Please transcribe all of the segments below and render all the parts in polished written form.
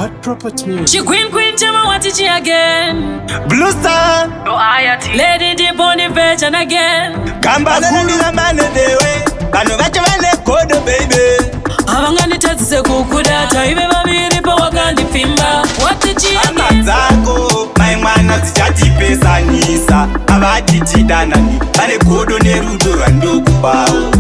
Hot property music. She queen Jama what is she again? Blue Star. No ayati. Lady deep on the virgin again. Kamba kula mane dewe. Kanu gacha mane kodo baby. Abangani tatse kukuda taibe babiri pa wakandi fimba. What did she again? Dzako, my man azijati pesa nisa. Abati chidanani. Bane kodo nerudo rando kupao.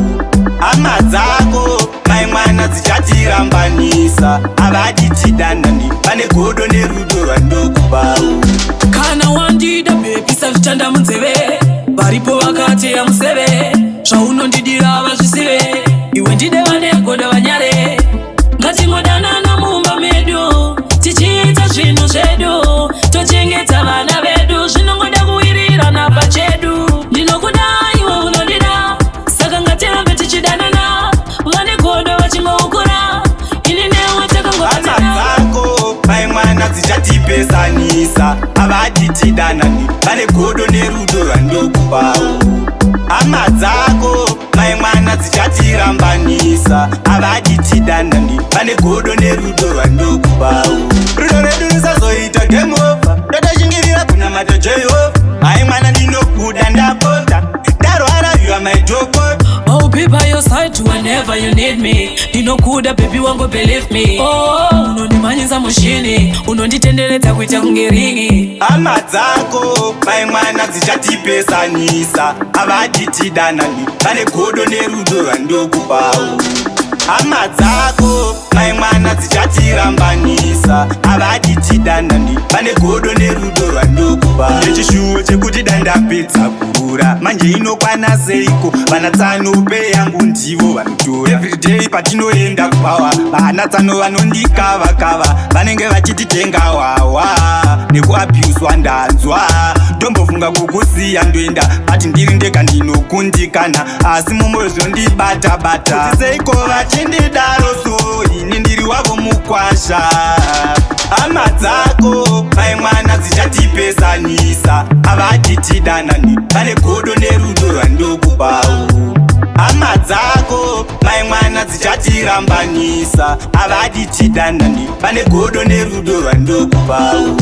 Dzako, my man azijati rambanisa. Abati chidanani. Bane kodo nerudo rando kupao. Kana wandida baby savitanda munzeve. Baripo wakati ya museve. Shauno ndidira vazvisive. Iwe ndide vanegoda vanyare. Ngatingodana na mumba medu. Tichiita zvinhu zvedu. Tochengeta vana vedu. Zvinongoda kuwirirana pachedu. Ndinokuda iwe unondida. Saka ngatirambe tichidanana. Vanegoda vachingoukura. Ini newe takangobatana. Dzako, my man azijatipesanisa. Avati tidanani. Vanegodo nerudo randokupao. Dzako, my man azijatirambanisa. Avati tidanani. Vanegodo nerudo randokupao. Rudo redu risazoita game over. Totashingirira kuna mata Jehova. My man ndinokuda ndapota. Darwara you are my joker. I'll be by your side whenever you need me. Ndinokuda baby wangu believe me. Oh, unondimanyiza mushini. Unonditenderedza kuita kungeringi. Dzako, my man azijatipesanisa. Avati tidanani. Vanegodo nerudo randokupao. Dzako, my man azijatirambanisa. Avati tidanani. Vanegodo nerudo randokupao. Nechishuwo chekuti dandapedza kurura. Manje inokwana seiko. Vana tsano pe yangu ndivo vanotora. Everyday patinoenda kupawa. Vana tsano vanondikava kava. Vanenge vachititenga wawa. Nekuabuswa ndanzwa. Ndombofunga kukusiya ndoenda. Ati ndiri ndega ndinokundikana. Asi mumwe zvondibata bata. Kuti seiko vachindidaro so. Ini ndiri wavo mukwasha. Dzako, my man azijatipesanisa. Avati tidanani. Vanegodo nerudo randokupao. Dzako, my man azijatirambanisa. Avati tidanani. Vanegodo nerudo randokupao.